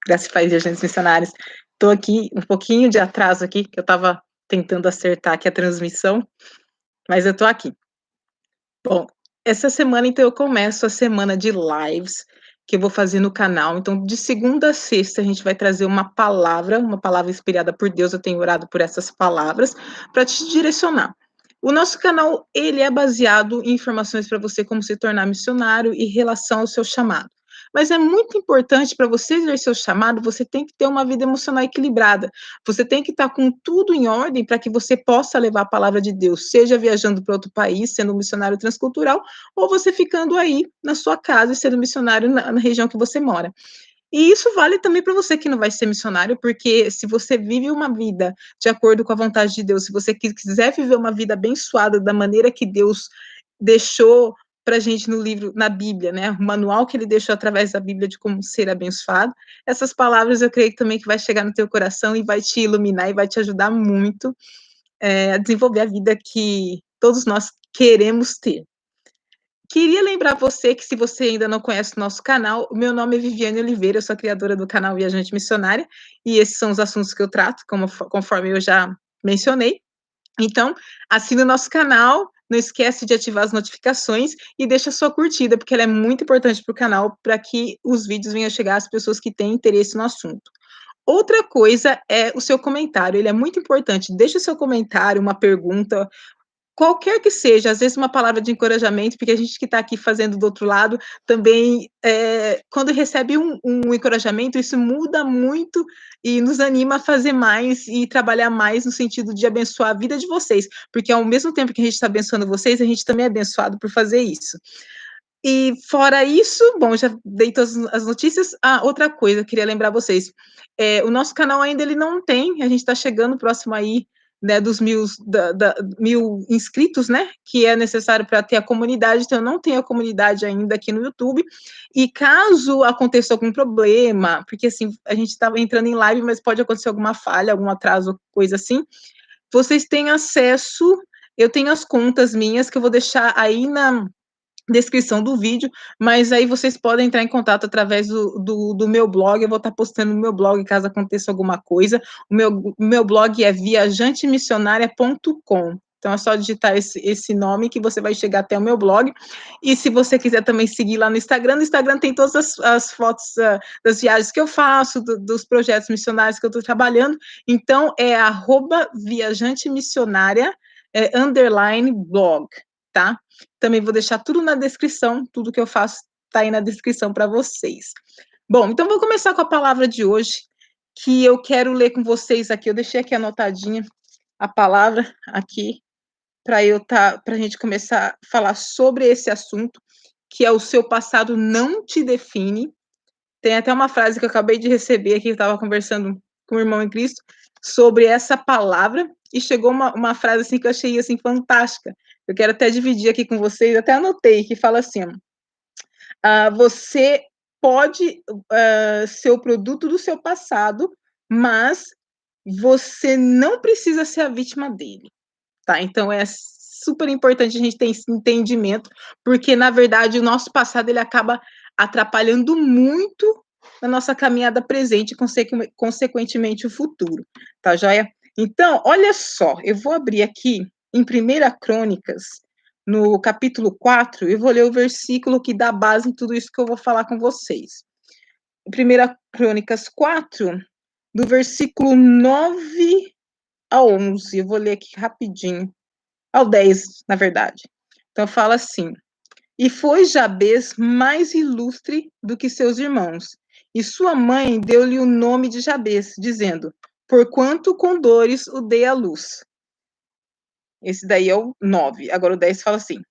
Graça e Paz de Agentes Missionários. Estou aqui, um pouquinho de atraso aqui, que eu estava tentando acertar aqui a transmissão, mas eu estou aqui. Bom, essa semana, então, eu começo a semana de lives que eu vou fazer no canal. Então, de segunda a sexta, a gente vai trazer uma palavra inspirada por Deus. Eu tenho orado por essas palavras para te direcionar. O nosso canal, ele é baseado em informações para você como se tornar missionário e relação ao seu chamado. Mas é muito importante para você exercer o chamado, você tem que ter uma vida emocional equilibrada. Você tem que estar com tudo em ordem para que você possa levar a palavra de Deus, seja viajando para outro país, sendo um missionário transcultural, ou você ficando aí na sua casa e sendo missionário na região que você mora. E isso vale também para você que não vai ser missionário, porque se você vive uma vida de acordo com a vontade de Deus, se você quiser viver uma vida abençoada da maneira que Deus deixou para a gente no livro, na Bíblia, né, o manual que ele deixou através da Bíblia de como ser abençoado, essas palavras eu creio também que vai chegar no teu coração e vai te iluminar e vai te ajudar muito a desenvolver a vida que todos nós queremos ter. Queria lembrar você que se você ainda não conhece o nosso canal, o meu nome é Viviane Oliveira, eu sou a criadora do canal Viajante Missionária, e esses são os assuntos que eu trato, conforme eu já mencionei. Então, assina o nosso canal, não esquece de ativar as notificações e deixa a sua curtida, porque ela é muito importante para o canal, para que os vídeos venham chegar às pessoas que têm interesse no assunto. Outra coisa é o seu comentário, ele é muito importante. Deixa o seu comentário, uma pergunta, qualquer que seja, às vezes uma palavra de encorajamento, porque a gente que está aqui fazendo do outro lado também, quando recebe um encorajamento, isso muda muito e nos anima a fazer mais e trabalhar mais no sentido de abençoar a vida de vocês, porque ao mesmo tempo que a gente está abençoando vocês, a gente também é abençoado por fazer isso. E fora isso, bom, já dei todas as notícias. Outra coisa, eu queria lembrar vocês, o nosso canal ainda ele não tem, a gente está chegando próximo aí, né, dos 1.000 inscritos, né, que é necessário para ter a comunidade, então eu não tenho a comunidade ainda aqui no YouTube, e caso aconteça algum problema, porque assim, a gente estava entrando em live, mas pode acontecer alguma falha, algum atraso, coisa assim, vocês têm acesso, eu tenho as contas minhas, que eu vou deixar aí na descrição do vídeo, mas aí vocês podem entrar em contato através do meu blog, eu vou estar postando no meu blog caso aconteça alguma coisa, o meu blog é viajantemissionaria.com, então é só digitar esse nome que você vai chegar até o meu blog, e se você quiser também seguir lá no Instagram tem todas as fotos das viagens que eu faço, dos projetos missionários que eu estou trabalhando, então é @viajantemissionaria, _blog, tá? Também vou deixar tudo na descrição, tudo que eu faço está aí na descrição para vocês. Bom, então vou começar com a palavra de hoje, que eu quero ler com vocês aqui. Eu deixei aqui anotadinha a palavra aqui para a gente começar a falar sobre esse assunto, que é o seu passado não te define. Tem até uma frase que eu acabei de receber aqui, eu estava conversando com o irmão em Cristo sobre essa palavra, e chegou uma frase assim que eu achei assim fantástica. Eu quero até dividir aqui com vocês, até anotei, que fala assim: você pode ser o produto do seu passado, mas você não precisa ser a vítima dele, tá? Então é super importante a gente ter esse entendimento, porque na verdade o nosso passado ele acaba atrapalhando muito na nossa caminhada presente e consequentemente o futuro, tá joia? Então, olha só, eu vou abrir aqui em 1 Crônicas, no capítulo 4, eu vou ler o versículo que dá base em tudo isso que eu vou falar com vocês. 1 Crônicas 4, do versículo 9 a 11, eu vou ler aqui rapidinho, ao 10, na verdade. Então fala assim: e foi Jabez mais ilustre do que seus irmãos, e sua mãe deu-lhe o nome de Jabez, dizendo: porquanto com dores o dei à luz. Esse daí é o 9. Agora o 10 fala assim: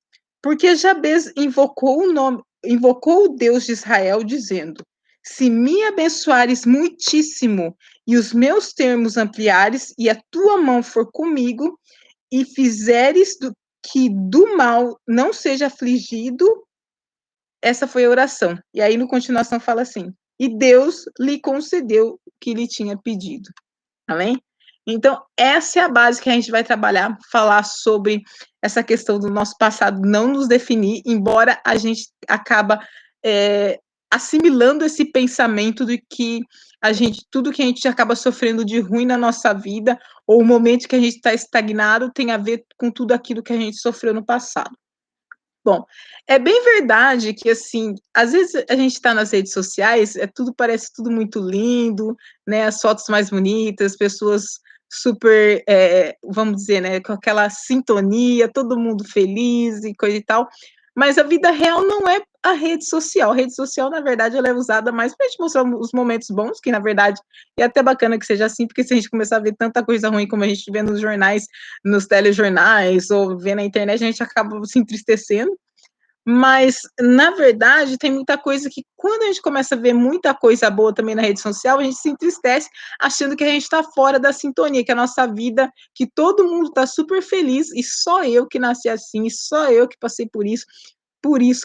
porque Jabez invocou o Deus de Israel, dizendo: se me abençoares muitíssimo e os meus termos ampliares, e a tua mão for comigo, e fizeres que do mal não seja afligido, essa foi a oração. E aí, no continuação, fala assim: e Deus lhe concedeu o que lhe tinha pedido. Amém? Então, essa é a base que a gente vai trabalhar, falar sobre essa questão do nosso passado não nos definir, embora a gente acaba assimilando esse pensamento de que tudo que a gente acaba sofrendo de ruim na nossa vida, ou o momento que a gente está estagnado, tem a ver com tudo aquilo que a gente sofreu no passado. Bom, é bem verdade que, assim, às vezes a gente está nas redes sociais, parece tudo muito lindo, né, as fotos mais bonitas, pessoas super, vamos dizer, né, com aquela sintonia, todo mundo feliz e coisa e tal, mas a vida real não é a rede social. A rede social, na verdade, ela é usada mais para a gente mostrar os momentos bons, que na verdade é até bacana que seja assim, porque se a gente começar a ver tanta coisa ruim como a gente vê nos jornais, nos telejornais ou vê na internet, a gente acaba se entristecendo. Mas, na verdade, tem muita coisa que quando a gente começa a ver muita coisa boa também na rede social, a gente se entristece, achando que a gente está fora da sintonia, que a nossa vida, que todo mundo está super feliz e só eu que nasci assim, e só eu que passei por isso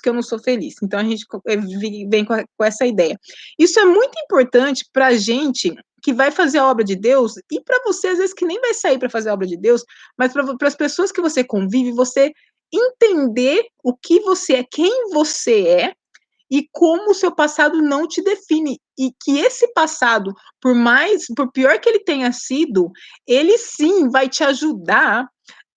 que eu não sou feliz. Então a gente vem com essa ideia. Isso é muito importante para a gente que vai fazer a obra de Deus e para você, às vezes, que nem vai sair para fazer a obra de Deus, mas para as pessoas que você convive, você entender o que você é, quem você é e como o seu passado não te define e que esse passado, por pior que ele tenha sido, ele sim vai te ajudar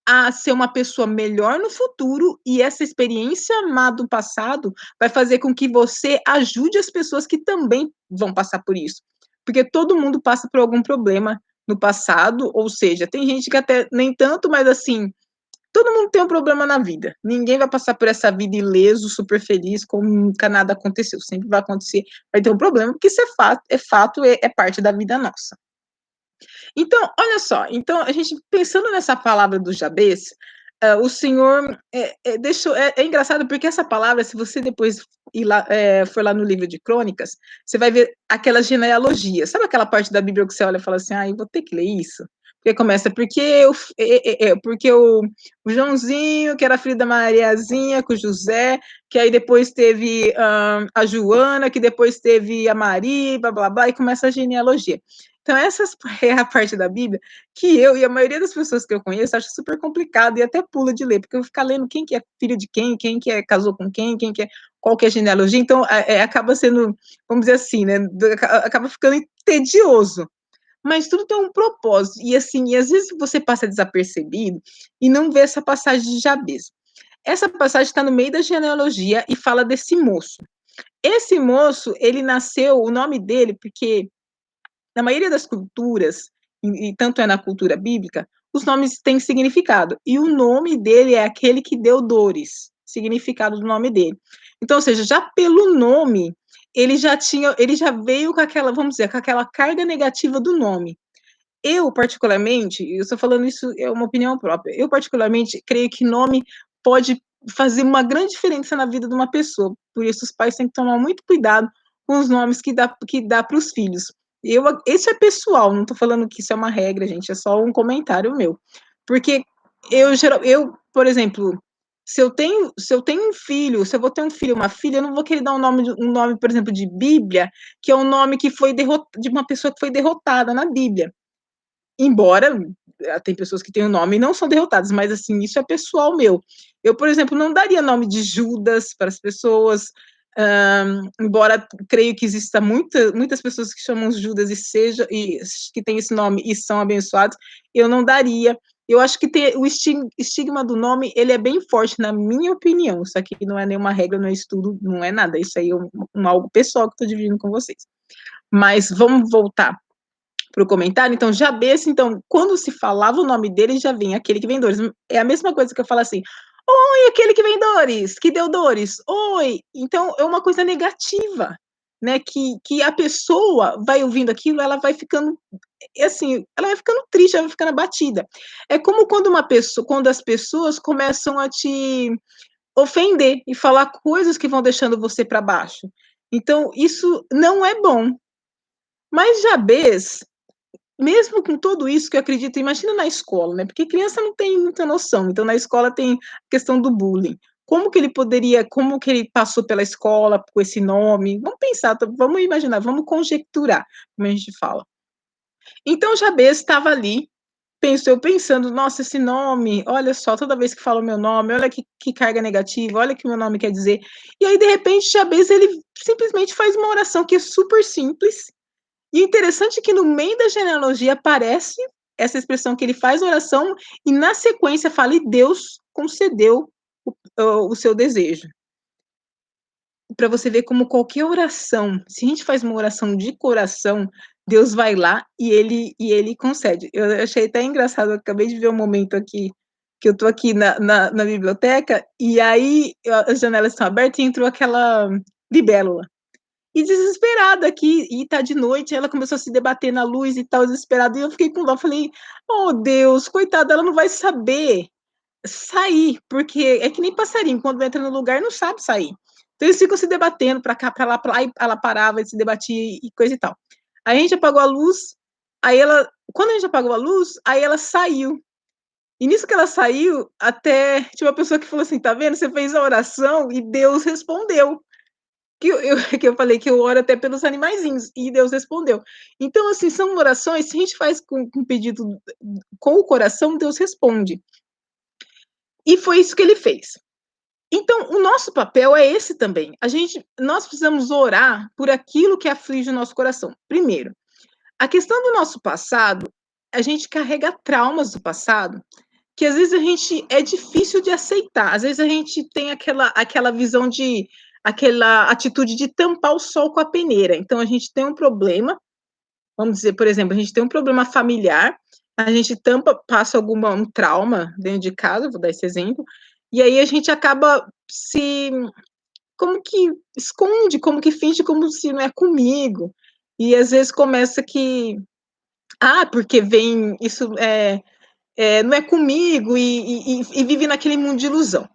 a ser uma pessoa melhor no futuro e essa experiência má do passado vai fazer com que você ajude as pessoas que também vão passar por isso. Porque todo mundo passa por algum problema no passado, ou seja, tem gente que até nem tanto, mas assim, todo mundo tem um problema na vida. Ninguém vai passar por essa vida ileso, super feliz, como nunca nada aconteceu. Sempre vai acontecer, vai ter um problema, porque isso é parte da vida nossa. Então, olha só, então a gente pensando nessa palavra do Jabez, o Senhor deixou. É engraçado porque essa palavra, se você depois for lá no livro de Crônicas, você vai ver aquelas genealogias. Sabe aquela parte da Bíblia que você olha e fala assim, ah, eu vou ter que ler isso? Porque começa, porque o Joãozinho, que era filho da Mariazinha, com o José, que aí depois teve a Joana, que depois teve a Maria, blá, blá, blá, e começa a genealogia. Então, essa é a parte da Bíblia que eu e a maioria das pessoas que eu conheço acha super complicado e até pula de ler, porque eu vou ficar lendo quem que é filho de quem que casou com quem que é, qual que é a genealogia, então acaba sendo, vamos dizer assim, né, acaba ficando tedioso. Mas tudo tem um propósito, e assim, e às vezes você passa desapercebido e não vê essa passagem de Jabez. Essa passagem está no meio da genealogia e fala desse moço. Esse moço, ele nasceu, o nome dele, porque na maioria das culturas, e tanto é na cultura bíblica, os nomes têm significado. E o nome dele é aquele que deu dores, significado do nome dele. Então, ou seja, já pelo nome, ele já veio com aquela, vamos dizer, com aquela carga negativa do nome. Eu, particularmente, eu estou falando isso, é uma opinião própria, eu, particularmente, creio que nome pode fazer uma grande diferença na vida de uma pessoa. Por isso, os pais têm que tomar muito cuidado com os nomes que dá para os filhos. Isso é pessoal, não estou falando que isso é uma regra, gente, é só um comentário meu. Porque por exemplo, se eu tenho um filho, se eu vou ter um filho, uma filha, eu não vou querer dar um nome, por exemplo, de Bíblia, que é um nome que foi de uma pessoa que foi derrotada na Bíblia. Embora tem pessoas que têm o nome e não são derrotadas, mas assim, isso é pessoal meu. Eu, por exemplo, não daria nome de Judas para as pessoas, embora creio que exista muitas pessoas que chamam Judas e que têm esse nome e são abençoados, eu não daria. Eu acho que o estigma do nome, ele é bem forte, na minha opinião. Isso aqui não é nenhuma regra, não é estudo, não é nada. Isso aí é algo pessoal que estou dividindo com vocês. Mas vamos voltar para o comentário. Então, Jabez, então, quando se falava o nome dele, já vinha aquele que vem dores. É a mesma coisa que eu falo assim, oi, aquele que vem dores, que deu dores, oi. Então, é uma coisa negativa, né, que a pessoa vai ouvindo aquilo, ela vai ficando, assim, ela vai ficando triste, ela vai ficando abatida. É como quando as pessoas começam a te ofender e falar coisas que vão deixando você para baixo. Então, isso não é bom. Mas Jabez, mesmo com tudo isso que eu acredito, imagina na escola, né, porque criança não tem muita noção, então na escola tem a questão do bullying. Como que ele passou pela escola com esse nome? Vamos pensar, vamos imaginar, vamos conjecturar, como a gente fala. Então Jabez estava ali, pensando, nossa, esse nome, olha só, toda vez que fala o meu nome, olha que carga negativa, olha o que o meu nome quer dizer. E aí, de repente, Jabez, ele simplesmente faz uma oração que é super simples, e interessante é que no meio da genealogia aparece essa expressão que ele faz oração, e na sequência fala: "E Deus concedeu o seu desejo". Para você ver como qualquer oração, se a gente faz uma oração de coração, Deus vai lá e ele concede. Eu achei até engraçado, eu acabei de ver um momento aqui, que eu tô aqui na biblioteca, e aí as janelas estão abertas e entrou aquela libélula. E desesperada aqui, e tá de noite, ela começou a se debater na luz e tal, desesperada, e eu fiquei com dó, falei: "Oh Deus, coitada, ela não vai saber sair", porque é que nem passarinho, quando entra no lugar não sabe sair. Então eles ficam se debatendo pra cá, pra lá, e ela parava e se debatia e coisa e tal. Aí a gente apagou a luz, aí ela quando a gente apagou a luz, aí ela saiu. E nisso que ela saiu, até tinha uma pessoa que falou assim: "Tá vendo, você fez a oração e Deus respondeu". Que eu que eu falei que eu oro até pelos animaizinhos, e Deus respondeu. Então, assim, são orações, se a gente faz com pedido com o coração, Deus responde. E foi isso que ele fez. Então, o nosso papel é esse também. Nós precisamos orar por aquilo que aflige o nosso coração. Primeiro, a questão do nosso passado, a gente carrega traumas do passado, que às vezes a gente é difícil de aceitar. Às vezes a gente tem aquela visão de aquela atitude de tampar o sol com a peneira. Então a gente tem um problema, vamos dizer, por exemplo, a gente tem um problema familiar, a gente tampa, passa um trauma dentro de casa, vou dar esse exemplo, e aí a gente acaba se como que esconde, como que finge como se não é comigo. E às vezes começa que, porque vem isso não é comigo, e vive naquele mundo de ilusão.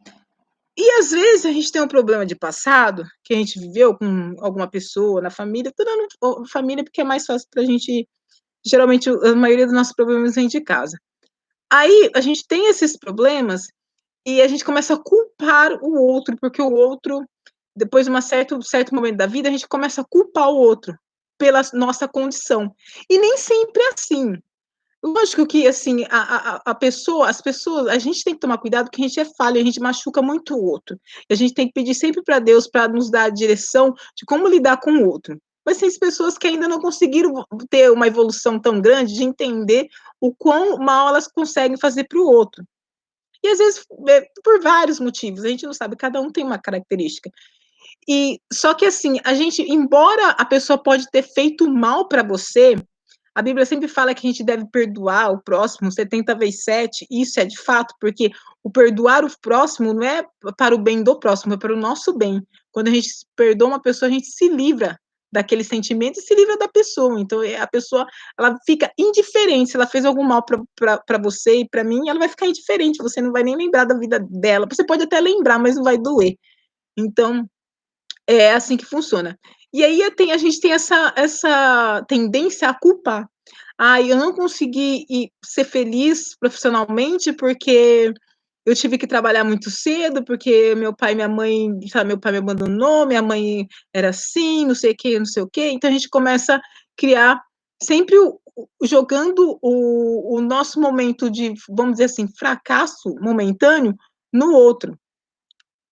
E às vezes a gente tem um problema de passado, que a gente viveu com alguma pessoa na família, tô dando família porque é mais fácil pra gente, geralmente a maioria dos nossos problemas vem de casa. Aí a gente tem esses problemas e a gente começa a culpar o outro, porque o outro, depois de certo momento da vida, a gente começa a culpar o outro pela nossa condição. E nem sempre é assim. Lógico que, assim, a pessoa as pessoas a gente tem que tomar cuidado, porque a gente é falho, a gente machuca muito o outro. E a gente tem que pedir sempre para Deus para nos dar a direção de como lidar com o outro. Mas tem as pessoas que ainda não conseguiram ter uma evolução tão grande de entender o quão mal elas conseguem fazer para o outro. E às vezes, por vários motivos, a gente não sabe, cada um tem uma característica. E só que assim, a gente, embora a pessoa pode ter feito mal para você, a Bíblia sempre fala que a gente deve perdoar o próximo 70 vezes 7, e isso é de fato, porque o perdoar o próximo não é para o bem do próximo, é para o nosso bem. Quando a gente perdoa uma pessoa, a gente se livra daquele sentimento e se livra da pessoa. Então, a pessoa, ela fica indiferente. Se ela fez algum mal para você e para mim, ela vai ficar indiferente. Você não vai nem lembrar da vida dela. Você pode até lembrar, mas não vai doer. Então, é assim que funciona. E aí a gente tem essa tendência a culpar. Eu não consegui ser feliz profissionalmente porque eu tive que trabalhar muito cedo, porque meu pai e minha mãe, sabe, meu pai me abandonou, minha mãe era assim, não sei o quê, não sei o quê. Então a gente começa a criar sempre jogando o nosso momento de, vamos dizer assim, fracasso momentâneo no outro.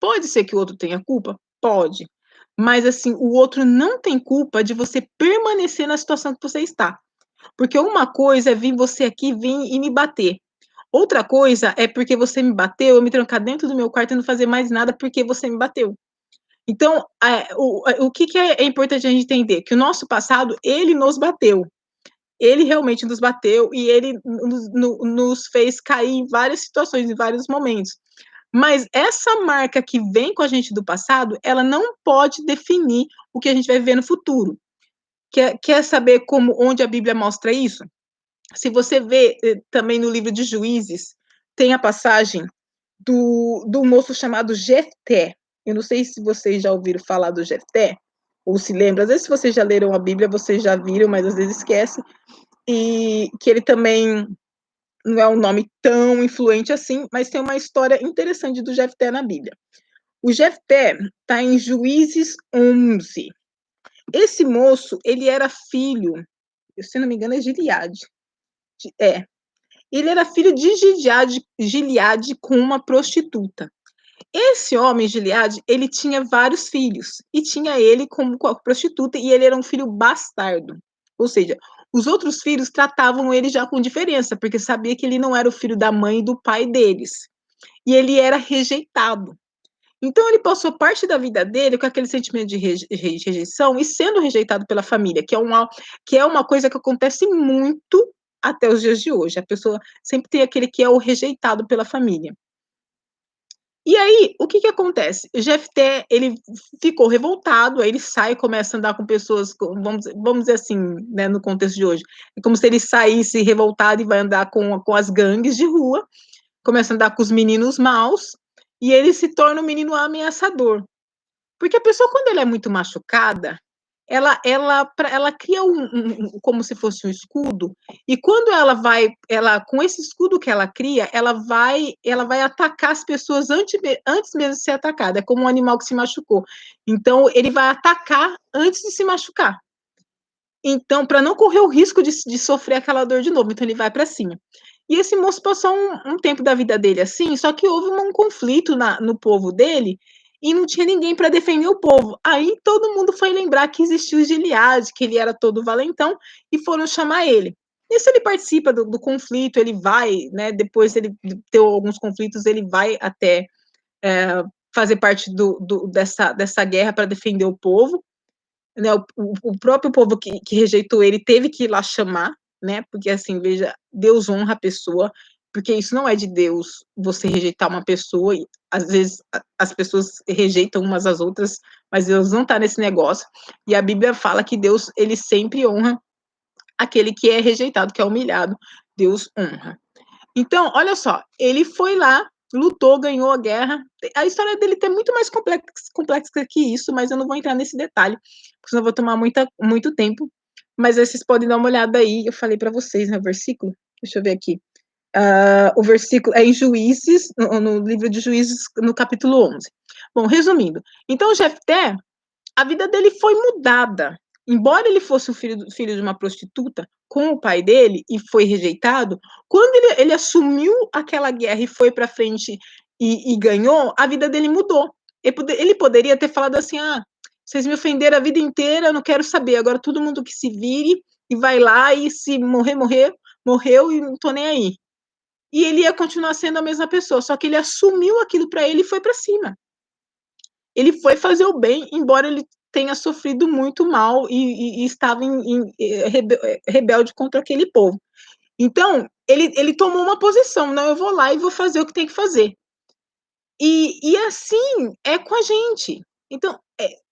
Pode ser que o outro tenha culpa? Pode. Mas, assim, o outro não tem culpa de você permanecer na situação que você está. Porque uma coisa é vir você aqui, vir e me bater. Outra coisa é porque você me bateu, eu me trancar dentro do meu quarto e não fazer mais nada porque você me bateu. Então, o que que é importante a gente entender? Que o nosso passado, ele nos bateu. Ele realmente nos bateu e ele nos fez cair em várias situações, em vários momentos. Mas essa marca que vem com a gente do passado, ela não pode definir o que a gente vai viver no futuro. Quer saber onde a Bíblia mostra isso? Se você vê também no livro de Juízes, tem a passagem do moço chamado Jefté. Eu não sei se vocês já ouviram falar do Jefté, ou se lembram. Às vezes, se vocês já leram a Bíblia, vocês já viram, mas às vezes esquecem. E que ele também não é um nome tão influente assim, mas tem uma história interessante do Jefté na Bíblia. O Jefté está em Juízes 11. Esse moço, ele era filho, se não me engano, é Gileade. É. Ele era filho de Gileade com uma prostituta. esse homem, Gileade, ele tinha vários filhos, e tinha ele como prostituta, e ele era um filho bastardo. Ou seja, os outros filhos tratavam ele já com diferença, porque sabia que ele não era o filho da mãe e do pai deles. E ele era rejeitado. Então ele passou parte da vida dele com aquele sentimento de rejeição e sendo rejeitado pela família, que é uma coisa que acontece muito até os dias de hoje. A pessoa sempre tem aquele que é o rejeitado pela família. E aí, o que que acontece? O Jefté, ele ficou revoltado, aí ele sai e começa a andar com pessoas, vamos dizer assim, né, no contexto de hoje, é como se ele saísse revoltado e vai andar com as gangues de rua, começa a andar com os meninos maus, e ele se torna um menino ameaçador. Porque a pessoa, quando ela é muito machucada, ela cria como se fosse um escudo, e quando com esse escudo que ela cria, ela vai atacar as pessoas antes mesmo de ser atacada. É como um animal que se machucou. Então, ele vai atacar antes de se machucar. Então, para não correr o risco de sofrer aquela dor de novo, então ele vai para cima. E esse moço passou um tempo da vida dele assim, só que houve um conflito no povo dele e não tinha ninguém para defender o povo. Aí todo mundo foi lembrar que existia o Gileade, que ele era todo valentão, e foram chamar ele. Nisso ele participa do conflito, ele vai, né, depois ele ter alguns conflitos, ele vai até fazer parte dessa guerra para defender o povo. Né, o próprio povo que rejeitou ele teve que ir lá chamar, né? Porque assim, veja, Deus honra a pessoa, porque isso não é de Deus você rejeitar uma pessoa, e às vezes as pessoas rejeitam umas às outras, mas Deus não está nesse negócio. E a Bíblia fala que Deus, ele sempre honra aquele que é rejeitado, que é humilhado. Deus honra. Então, olha só, ele foi lá, lutou, ganhou a guerra. A história dele é muito mais complexa que isso, mas eu não vou entrar nesse detalhe, porque senão eu vou tomar muito tempo. Mas aí vocês podem dar uma olhada aí, eu falei para vocês, né, o versículo. Deixa eu ver aqui. O versículo é em Juízes, no livro de Juízes, no capítulo 11. Bom, resumindo. Então, Jefté, a vida dele foi mudada. Embora ele fosse o filho de uma prostituta com o pai dele e foi rejeitado, quando ele assumiu aquela guerra e foi para frente e ganhou, a vida dele mudou. Ele poderia ter falado assim: ah, vocês me ofenderam a vida inteira, eu não quero saber, agora todo mundo que se vire e vai lá e se morreu e não tô nem aí. E ele ia continuar sendo a mesma pessoa, só que ele assumiu aquilo para ele e foi para cima. Ele foi fazer o bem, embora ele tenha sofrido muito mal e estava rebelde contra aquele povo. Então, ele tomou uma posição, não, eu vou lá e vou fazer o que tem que fazer. E assim é com a gente. Então,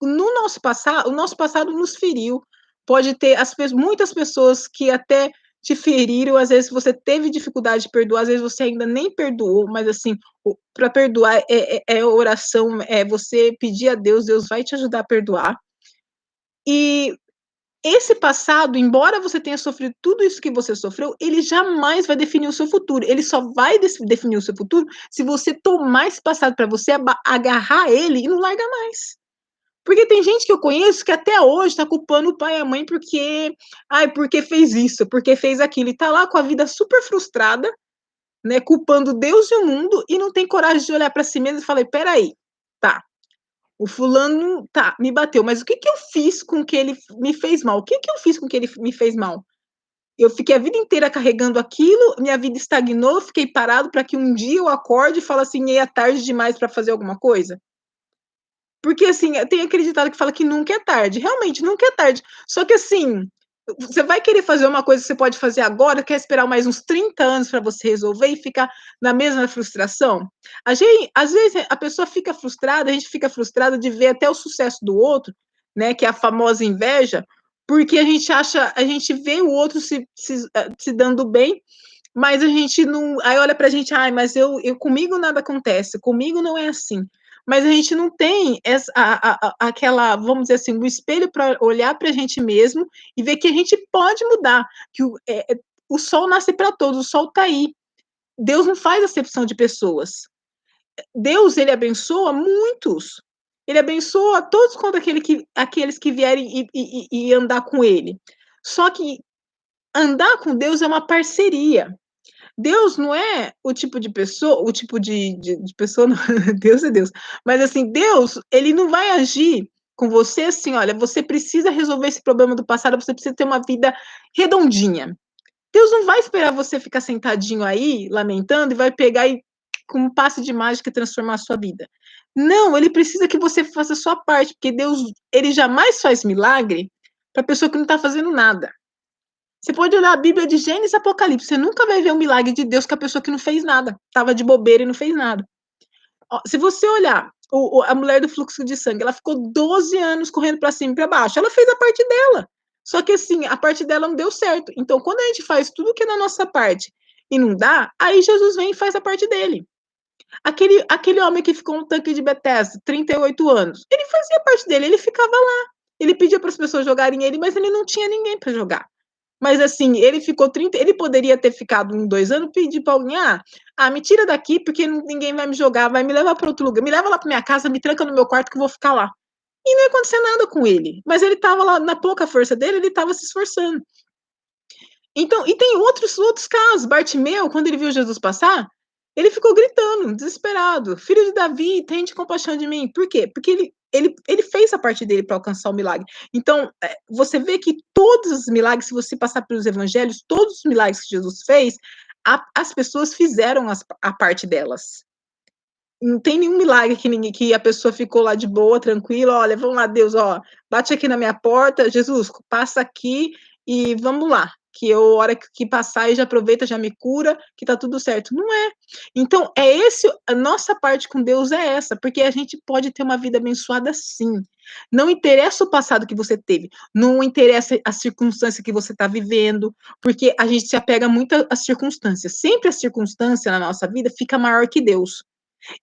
no nosso passado, o nosso passado nos feriu. Pode ter muitas pessoas que até te feriram, às vezes você teve dificuldade de perdoar, às vezes você ainda nem perdoou, mas assim, para perdoar é oração, é você pedir a Deus, Deus vai te ajudar a perdoar. E esse passado, embora você tenha sofrido tudo isso que você sofreu, ele jamais vai definir o seu futuro. Ele só vai definir o seu futuro se você tomar esse passado para você, agarrar ele e não largar mais. Porque tem gente que eu conheço que até hoje está culpando o pai e a mãe porque fez isso, porque fez aquilo, e está lá com a vida super frustrada, né, culpando Deus e o mundo, e não tem coragem de olhar para si mesmo e falar: peraí, tá, o fulano, tá, me bateu, mas o que que eu fiz com que ele me fez mal? O que que eu fiz com que ele me fez mal? Eu fiquei a vida inteira carregando aquilo, minha vida estagnou, fiquei parado para que um dia eu acorde e fale assim: é tarde demais para fazer alguma coisa? Porque, assim, tem aquele ditado que fala que nunca é tarde. Realmente, nunca é tarde. Só que, assim, você vai querer fazer uma coisa que você pode fazer agora, quer esperar mais uns 30 anos para você resolver e ficar na mesma frustração? Às vezes, a pessoa fica frustrada, a gente fica frustrada de ver até o sucesso do outro, né, que é a famosa inveja, porque a gente vê o outro se dando bem, mas a gente não. Aí olha pra gente, ai, mas comigo nada acontece, comigo não é assim. Mas a gente não tem aquela, vamos dizer assim, o espelho para olhar para a gente mesmo e ver que a gente pode mudar, que o sol nasce para todos, o sol está aí. Deus não faz acepção de pessoas. Deus, ele abençoa muitos. Ele abençoa todos quanto aqueles que vierem e andar com ele. Só que andar com Deus é uma parceria. Deus não é o tipo de pessoa, o tipo de pessoa, não, Deus é Deus. Mas assim, Deus, ele não vai agir com você assim, olha, você precisa resolver esse problema do passado, você precisa ter uma vida redondinha. Deus não vai esperar você ficar sentadinho aí, lamentando, e vai pegar e, com um passe de mágica, transformar a sua vida. Não, ele precisa que você faça a sua parte, porque Deus, ele jamais faz milagre para pessoa que não está fazendo nada. Você pode olhar a Bíblia de Gênesis e Apocalipse, você nunca vai ver um milagre de Deus com a pessoa que não fez nada, estava de bobeira e não fez nada. Ó, se você olhar a mulher do fluxo de sangue, ela ficou 12 anos correndo para cima e para baixo, ela fez a parte dela. Só que assim, a parte dela não deu certo. Então, quando a gente faz tudo que é na nossa parte e não dá, aí Jesus vem e faz a parte dele. Aquele homem que ficou no tanque de Bethesda, 38 anos, ele fazia a parte dele, ele ficava lá. Ele pedia para as pessoas jogarem ele, mas ele não tinha ninguém para jogar. Mas assim, ele ficou 30, ele poderia ter ficado 2 anos, pedir para alguém, me tira daqui porque ninguém vai me jogar, vai me levar para outro lugar, me leva lá para minha casa, me tranca no meu quarto que eu vou ficar lá. E não ia acontecer nada com ele. Mas ele estava lá, na pouca força dele, ele estava se esforçando. Então, e tem outros casos. Bartimeu, quando ele viu Jesus passar, ele ficou gritando, desesperado: Filho de Davi, tende compaixão de mim. Por quê? Porque ele fez a parte dele para alcançar o milagre. Então, você vê que todos os milagres, se você passar pelos evangelhos, todos os milagres que Jesus fez, as pessoas fizeram a parte delas. Não tem nenhum milagre que a pessoa ficou lá de boa, tranquila, olha, vamos lá, Deus, ó, bate aqui na minha porta, Jesus, passa aqui e vamos lá, que eu, a hora que passar, e já aproveita, já me cura, que tá tudo certo. Não é. Então, a nossa parte com Deus é essa, porque a gente pode ter uma vida abençoada sim. Não interessa o passado que você teve, não interessa a circunstância que você está vivendo, porque a gente se apega muito às circunstâncias. Sempre a circunstância na nossa vida fica maior que Deus.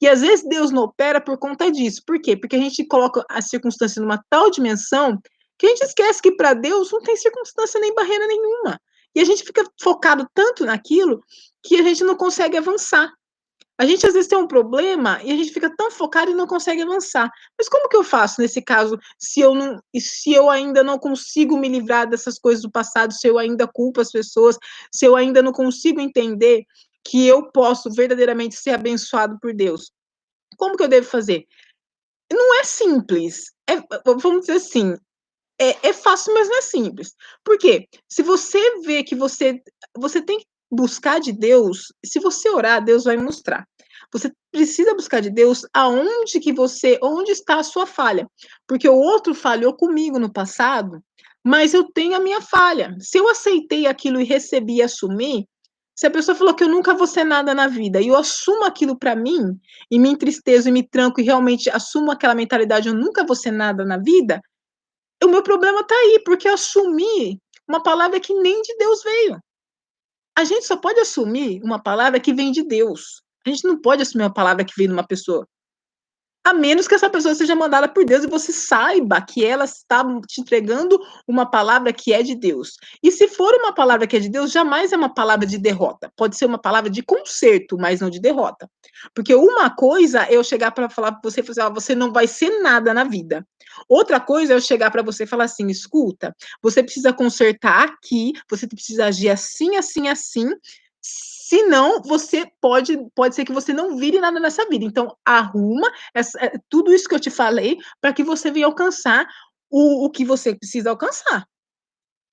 E às vezes Deus não opera por conta disso. Por quê? Porque a gente coloca a circunstância numa tal dimensão que a gente esquece que para Deus não tem circunstância nem barreira nenhuma. E a gente fica focado tanto naquilo que a gente não consegue avançar. A gente às vezes tem um problema e a gente fica tão focado e não consegue avançar. Mas como que eu faço nesse caso se eu ainda não consigo me livrar dessas coisas do passado, se eu ainda culpo as pessoas, se eu ainda não consigo entender que eu posso verdadeiramente ser abençoado por Deus? Como que eu devo fazer? Não é simples. Vamos dizer assim, é fácil, mas não é simples. Por quê? Se você vê que você tem que buscar de Deus, se você orar, Deus vai mostrar. Você precisa buscar de Deus onde está a sua falha. Porque o outro falhou comigo no passado, mas eu tenho a minha falha. Se eu aceitei aquilo e recebi e assumi, se a pessoa falou que eu nunca vou ser nada na vida e eu assumo aquilo para mim, e me entristeço e me tranco e realmente assumo aquela mentalidade, eu nunca vou ser nada na vida, o meu problema está aí, porque eu assumi uma palavra que nem de Deus veio. A gente só pode assumir uma palavra que vem de Deus. A gente não pode assumir uma palavra que vem de uma pessoa. A menos que essa pessoa seja mandada por Deus e você saiba que ela está te entregando uma palavra que é de Deus. E se for uma palavra que é de Deus, jamais é uma palavra de derrota. Pode ser uma palavra de conserto, mas não de derrota. Porque uma coisa é eu chegar para falar para você, falar, você não vai ser nada na vida. Outra coisa é eu chegar para você e falar assim, escuta, você precisa consertar aqui, você precisa agir assim, assim, assim, senão você pode ser que você não vire nada nessa vida. Então, arruma tudo isso que eu te falei para que você venha alcançar o que você precisa alcançar.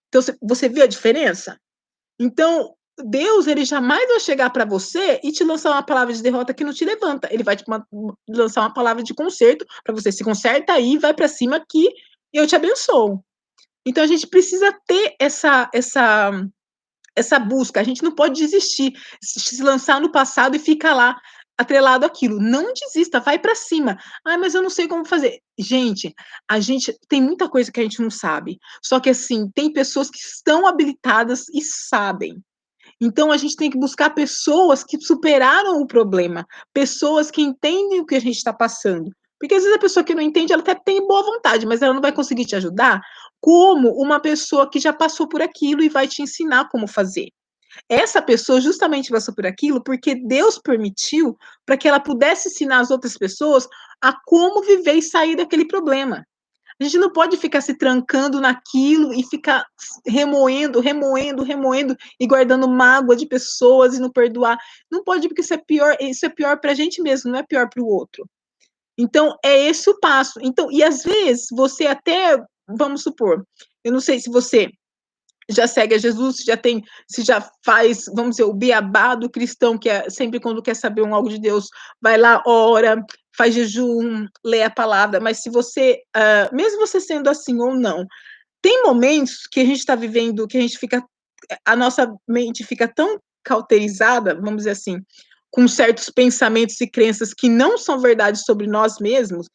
Então, você vê a diferença? Então, Deus, ele jamais vai chegar para você e te lançar uma palavra de derrota que não te levanta. Ele vai te lançar uma palavra de conserto para você se conserta aí, vai para cima que eu te abençoo. Então, a gente precisa ter essa busca, a gente não pode desistir, se lançar no passado e ficar lá atrelado àquilo. Não desista, vai para cima. Mas eu não sei como fazer. Gente, a gente tem muita coisa que a gente não sabe. Só que assim, tem pessoas que estão habilitadas e sabem. Então a gente tem que buscar pessoas que superaram o problema, pessoas que entendem o que a gente está passando. Porque às vezes a pessoa que não entende, ela até tem boa vontade, mas ela não vai conseguir te ajudar como uma pessoa que já passou por aquilo e vai te ensinar como fazer. Essa pessoa justamente passou por aquilo porque Deus permitiu para que ela pudesse ensinar as outras pessoas a como viver e sair daquele problema. A gente não pode ficar se trancando naquilo e ficar remoendo, remoendo, remoendo e guardando mágoa de pessoas e não perdoar. Não pode, porque isso é pior para a gente mesmo, não é pior para o outro. Então, é esse o passo. Então, e às vezes você até, vamos supor, eu não sei se você já segue a Jesus, se já faz, vamos dizer, o beabá do cristão, que é sempre quando quer saber algo de Deus, vai lá, ora, faz jejum, lê a palavra, mas se você, mesmo você sendo assim ou não, tem momentos que a gente está vivendo, que a gente fica, a nossa mente fica tão cauterizada, vamos dizer assim, com certos pensamentos e crenças que não são verdade sobre nós mesmos,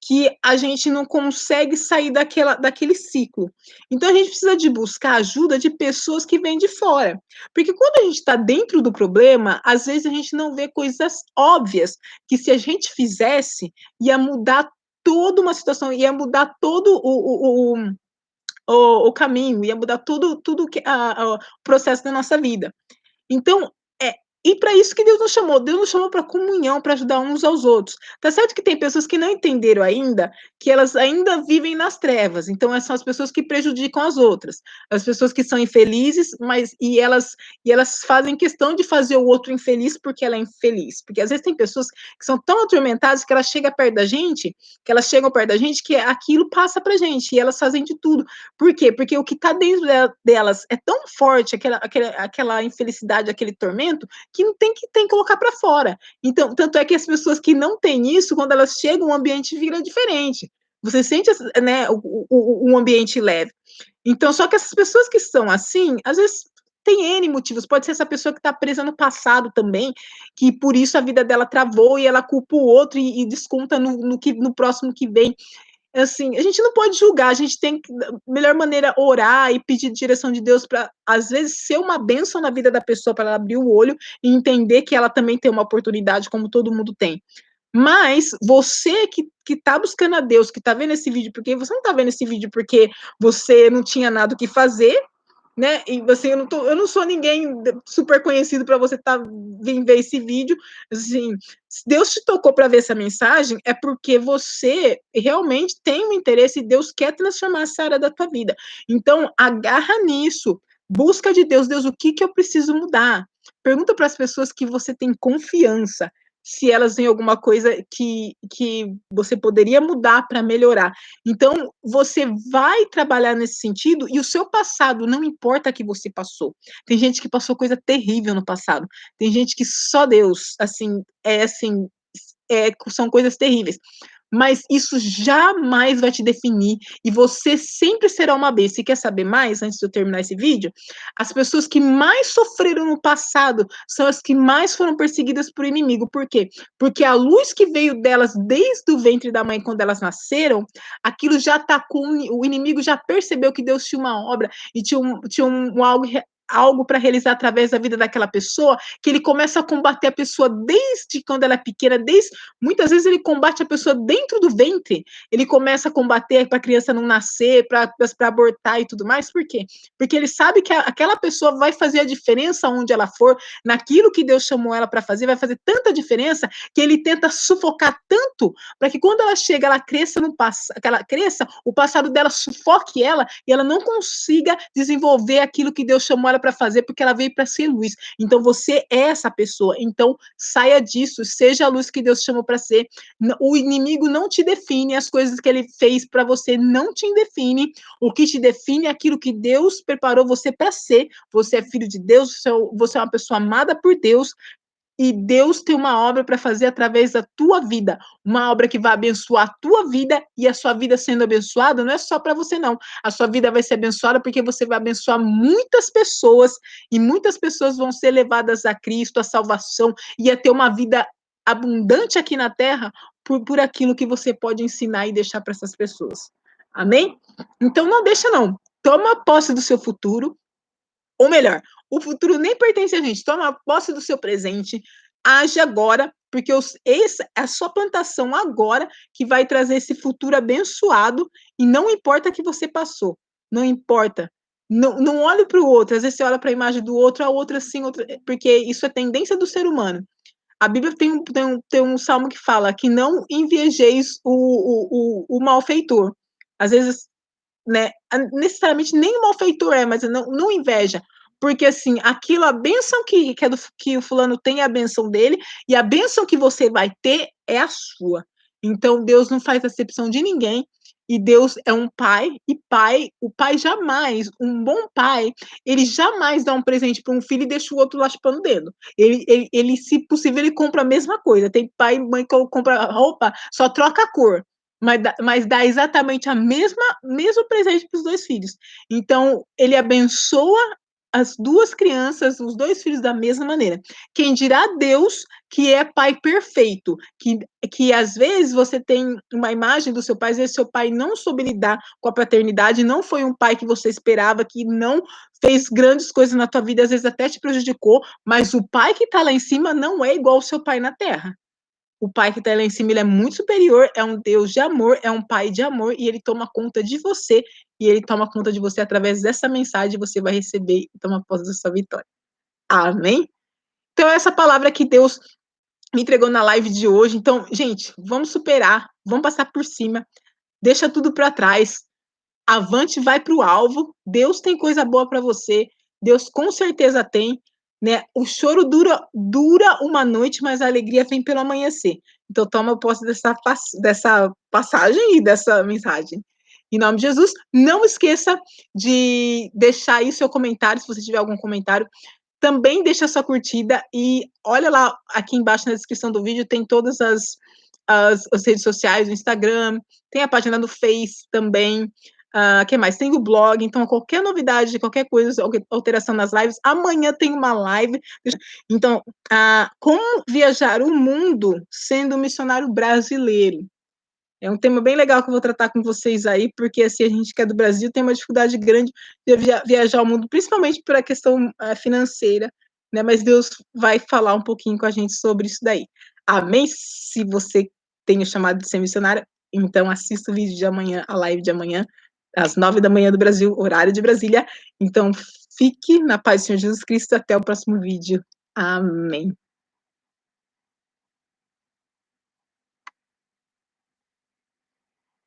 que a gente não consegue sair daquele ciclo. Então a gente precisa de buscar ajuda de pessoas que vêm de fora. Porque quando a gente está dentro do problema, às vezes a gente não vê coisas óbvias, que se a gente fizesse, ia mudar toda uma situação, ia mudar todo o caminho, ia mudar tudo que o processo da nossa vida. Então, e para isso que Deus nos chamou para comunhão, para ajudar uns aos outros. Tá certo que tem pessoas que não entenderam ainda, que elas ainda vivem nas trevas, então essas são as pessoas que prejudicam as outras, as pessoas que são infelizes, mas e elas fazem questão de fazer o outro infeliz porque ela é infeliz, porque às vezes tem pessoas que são tão atormentadas que elas chegam perto da gente que aquilo passa pra gente, e elas fazem de tudo. Por quê? Porque o que está dentro delas é tão forte, aquela infelicidade, aquele tormento, que tem que colocar para fora. Então, tanto é que as pessoas que não têm isso, quando elas chegam, o ambiente vira diferente. Você sente, né, um ambiente leve. Então, só que essas pessoas que são assim, às vezes tem N motivos. Pode ser essa pessoa que está presa no passado também, que por isso a vida dela travou e ela culpa o outro e desconta no próximo que vem. Assim, a gente não pode julgar, a gente tem que, melhor maneira, orar e pedir direção de Deus para, às vezes, ser uma bênção na vida da pessoa, para ela abrir o olho e entender que ela também tem uma oportunidade, como todo mundo tem. Mas você que tá buscando a Deus, que tá vendo esse vídeo, porque você não tá vendo esse vídeo porque você não tinha nada o que fazer, né? E você, eu não sou ninguém super conhecido para você vir ver esse vídeo. Assim, se Deus te tocou para ver essa mensagem, é porque você realmente tem um interesse e Deus quer transformar essa área da tua vida. Então, agarra nisso. Busca de Deus, Deus, o que eu preciso mudar? Pergunta para as pessoas que você tem confiança se elas têm alguma coisa que você poderia mudar para melhorar. Então, você vai trabalhar nesse sentido e o seu passado, não importa que você passou. Tem gente que passou coisa terrível no passado. Tem gente que só Deus, assim, são coisas terríveis. Mas isso jamais vai te definir e você sempre será uma bênção. E quer saber mais, antes de eu terminar esse vídeo? As pessoas que mais sofreram no passado são as que mais foram perseguidas por inimigo. Por quê? Porque a luz que veio delas desde o ventre da mãe, quando elas nasceram, aquilo já está com. O inimigo já percebeu que Deus tinha uma obra e tinha algo para realizar através da vida daquela pessoa, que ele começa a combater a pessoa desde quando ela é pequena, muitas vezes ele combate a pessoa dentro do ventre, ele começa a combater para a criança não nascer, para abortar e tudo mais. Por quê? Porque ele sabe que aquela pessoa vai fazer a diferença onde ela for, naquilo que Deus chamou ela para fazer, vai fazer tanta diferença que ele tenta sufocar tanto para que quando ela chega, ela cresça, o passado dela sufoque ela e ela não consiga desenvolver aquilo que Deus chamou ela para fazer, porque ela veio para ser luz. Então você é essa pessoa. Então saia disso, seja a luz que Deus chamou para ser. O inimigo não te define, as coisas que ele fez para você não te define. O que te define é aquilo que Deus preparou você para ser. Você é filho de Deus, você é uma pessoa amada por Deus. E Deus tem uma obra para fazer através da tua vida, uma obra que vai abençoar a tua vida, e a sua vida sendo abençoada não é só para você não. A sua vida vai ser abençoada porque você vai abençoar muitas pessoas e muitas pessoas vão ser levadas a Cristo, a salvação e a ter uma vida abundante aqui na terra por aquilo que você pode ensinar e deixar para essas pessoas. Amém? Então não deixa não. Toma posse do seu futuro, ou melhor, o futuro nem pertence a gente. Toma posse do seu presente, age agora, porque essa é a sua plantação agora que vai trazer esse futuro abençoado, e não importa que você passou, não importa. Não, não olhe para o outro, às vezes você olha para a imagem do outro, a outra sim, outra, porque isso é tendência do ser humano. A Bíblia tem um salmo que fala que não invejeis o malfeitor, às vezes, né, necessariamente nem o malfeitor mas não inveja, porque assim, aquilo, a bênção que o fulano tem é a bênção dele, e a bênção que você vai ter é a sua. Então Deus não faz acepção de ninguém, e Deus é um pai, e o pai jamais, um bom pai, ele jamais dá um presente para um filho e deixa o outro lá chupando o dedo. Ele, se possível, ele compra a mesma coisa. Tem pai e mãe que compra roupa, só troca a cor, mas dá exatamente a mesmo presente para os dois filhos. Então, ele abençoa as duas crianças, os dois filhos, da mesma maneira. Quem dirá Deus, que é pai perfeito, que às vezes você tem uma imagem do seu pai, às vezes seu pai não soube lidar com a paternidade, não foi um pai que você esperava, que não fez grandes coisas na tua vida, às vezes até te prejudicou, mas o pai que está lá em cima não é igual ao seu pai na terra. O pai que está lá em cima, ele é muito superior, é um Deus de amor, é um pai de amor, e ele toma conta de você, e ele toma conta de você através dessa mensagem, você vai receber e tomar posse da sua vitória. Amém? Então, essa palavra que Deus me entregou na live de hoje. Então, gente, vamos superar, vamos passar por cima, deixa tudo para trás, avante, vai para o alvo. Deus tem coisa boa para você, Deus com certeza tem, né? O choro dura uma noite, mas a alegria vem pelo amanhecer. Então, toma posse dessa passagem e dessa mensagem. Em nome de Jesus, não esqueça de deixar aí seu comentário, se você tiver algum comentário. Também deixa a sua curtida e olha lá aqui embaixo na descrição do vídeo, tem todas as redes sociais, o Instagram, tem a página do Face também. Que mais? Tem o blog, então qualquer novidade, qualquer coisa, alteração nas lives, amanhã tem uma live. Então, como viajar o mundo sendo um missionário brasileiro? É um tema bem legal que eu vou tratar com vocês aí, porque assim, a gente que é do Brasil tem uma dificuldade grande de viajar ao mundo, principalmente por a questão financeira, né? Mas Deus vai falar um pouquinho com a gente sobre isso daí. Amém? Se você tem o chamado de ser missionária, então assista o vídeo de amanhã, a live de amanhã, às 9 da manhã do Brasil, horário de Brasília. Então, fique na paz do Senhor Jesus Cristo. Até o próximo vídeo. Amém.